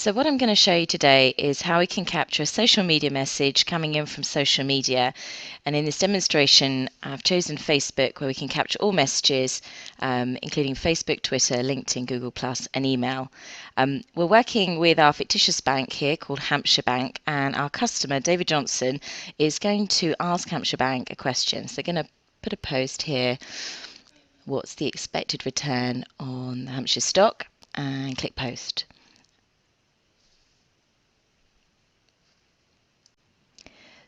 So what I'm going to show you today is how we can capture a social media message coming in from social media. And in this demonstration, I've chosen Facebook, where we can capture all messages, including Facebook, Twitter, LinkedIn, Google+, and email. We're working with our fictitious bank here called Hampshire Bank, and our customer, David Johnson, is going to ask Hampshire Bank a question. So they're going to put a post here. What's the expected return on the Hampshire stock? And click post.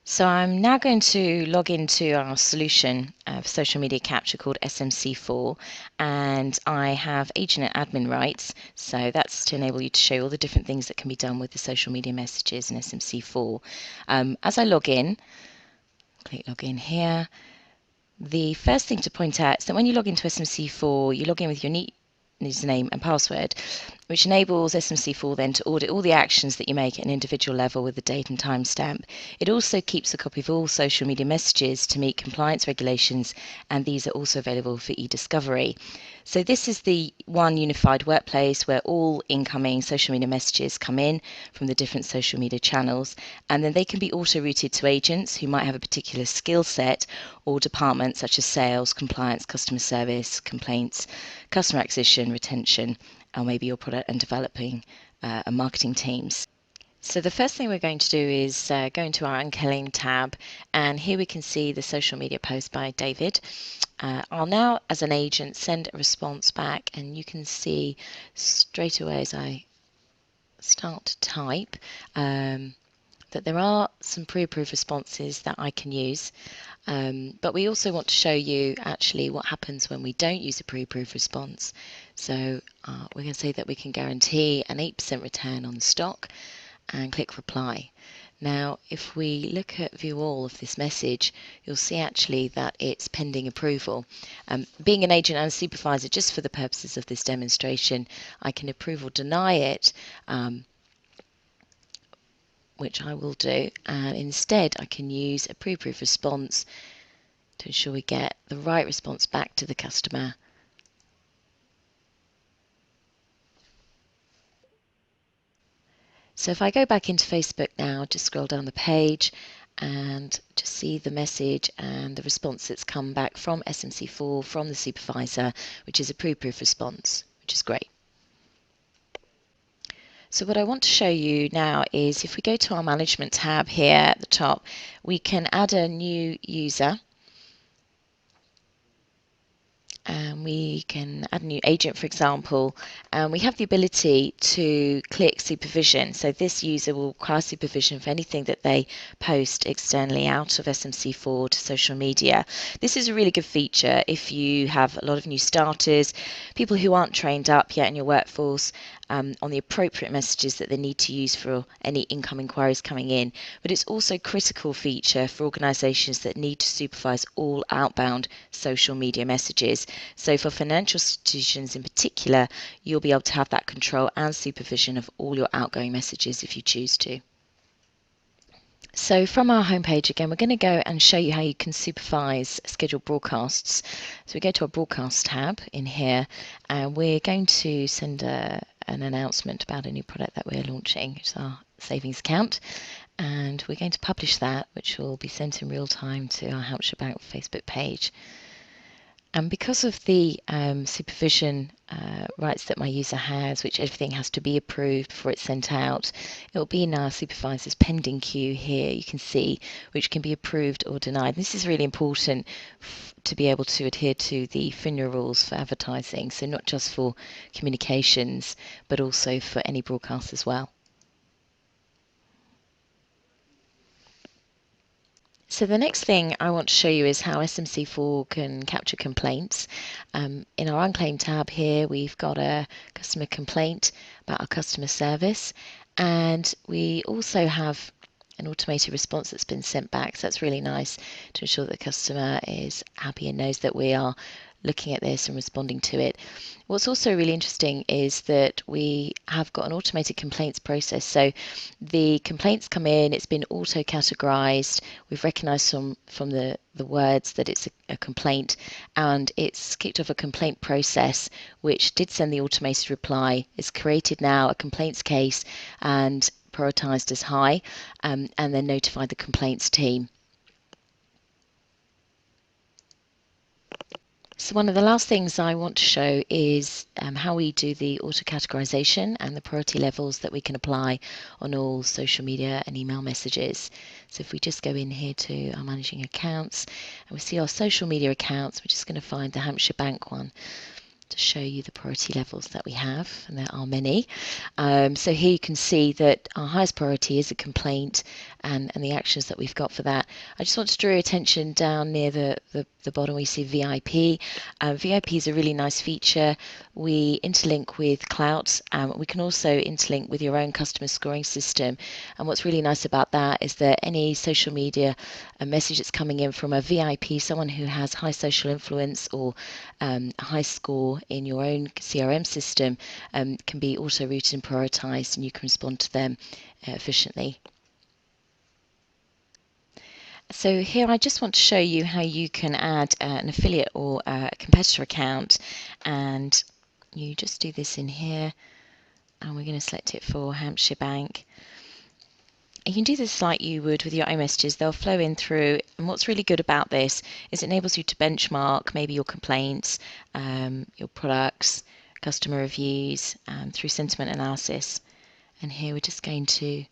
So I'm now going to log into our solution of social media capture called SMC4, and I have agent and admin rights. So that's to enable you to show all the different things that can be done with the social media messages in SMC4. As I log in, click log in here. The first thing to point out is that when you log into SMC4, you log in with your username and password, which enables SMC4 then to audit all the actions that you make at an individual level with the date and timestamp. It also keeps a copy of all social media messages to meet compliance regulations, and these are also available for e-discovery. So this is the one unified workplace where all incoming social media messages come in from the different social media channels, and then they can be auto-routed to agents who might have a particular skill set, or departments such as sales, compliance, customer service, complaints, customer acquisition, retention, or maybe your product and developing and marketing teams. So the first thing we're going to do is go into our Unclaimed tab, and here we can see the social media post by David. I'll now, as an agent, send a response back, and you can see straight away as I start to type that there are some pre-approved responses that I can use. But we also want to show you actually what happens when we don't use a pre-approved response. So we're going to say that we can guarantee an 8% return on the stock, and click reply. Now if we look at view all of this message, you'll see actually that it's pending approval. Being an agent and a supervisor, just for the purposes of this demonstration, I can approve or deny it, which I will do, and instead I can use a pre-approved response to ensure we get the right response back to the customer. So if I go back into Facebook now, just scroll down the page and just see the message and the response that's come back from SMC4 from the supervisor, which is a pre-approved response, which is great. So what I want to show you now is if we go to our management tab here at the top, we can add a new user. And we can add a new agent, for example, and we have the ability to click supervision. So this user will require supervision for anything that they post externally out of SMC4 to social media. This is a really good feature if you have a lot of new starters, people who aren't trained up yet in your workforce, on the appropriate messages that they need to use for any income inquiries coming in. But it's also a critical feature for organisations that need to supervise all outbound social media messages. So for financial institutions in particular, you'll be able to have that control and supervision of all your outgoing messages if you choose to. So from our homepage again, we're going to go and show you how you can supervise scheduled broadcasts. So we go to our broadcast tab in here, and we're going to send an announcement about a new product that we're launching, which is our savings account. And we're going to publish that, which will be sent in real time to our Hampshire Bank Facebook page. And because of the supervision rights that my user has, which everything has to be approved before it's sent out, it will be in our supervisor's pending queue here, you can see, which can be approved or denied. This is really important to be able to adhere to the FINRA rules for advertising, so not just for communications, but also for any broadcast as well. So the next thing I want to show you is how SMC4 can capture complaints. In our Unclaimed tab here, we've got a customer complaint about our customer service, and we also have an automated response that's been sent back. So that's really nice to ensure that the customer is happy and knows that we are looking at this and responding to it. What's also really interesting is that we have got an automated complaints process. So the complaints come in, it's been auto-categorized, we've recognized from the words that it's a complaint, and it's kicked off a complaint process which did send the automated reply. It's created now a complaints case and prioritized as high, and then notified the complaints team. So one of the last things I want to show is how we do the auto-categorization and the priority levels that we can apply on all social media and email messages. So if we just go in here to our managing accounts and we see our social media accounts, we're just going to find the Hampshire Bank one to show you the priority levels that we have, and there are many. So here you can see that our highest priority is a complaint and the actions that we've got for that. I just want to draw your attention down near the bottom where you see VIP. VIP is a really nice feature. We interlink with Clout. We can also interlink with your own customer scoring system. And what's really nice about that is that any social media message that's coming in from a VIP, someone who has high social influence or a high score in your own CRM system, can be auto-routed and prioritized, and you can respond to them efficiently. So here I just want to show you how you can add an affiliate or a competitor account, and you just do this in here, and we're going to select it for Hampshire Bank. You can do this like you would with your iMessages. They'll flow in through, and what's really good about this is it enables you to benchmark maybe your complaints, your products, customer reviews through sentiment analysis. And here we're just going to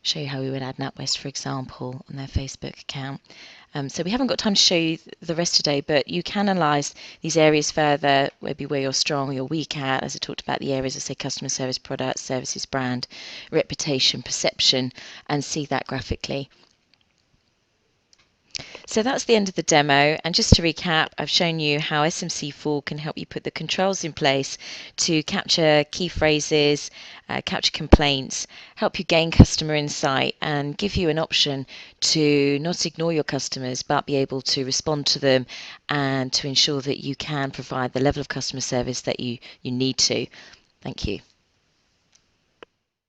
show you how we would add NatWest, for example, on their Facebook account. So we haven't got time to show you the rest today, but you can analyse these areas further, maybe where you're strong or you're weak at, as I talked about the areas of, say, customer service, products, services, brand, reputation, perception, and see that graphically. So that's the end of the demo, and just to recap, I've shown you how SMC4 can help you put the controls in place to capture key phrases, capture complaints, help you gain customer insight, and give you an option to not ignore your customers but be able to respond to them and to ensure that you can provide the level of customer service that you need to. Thank you.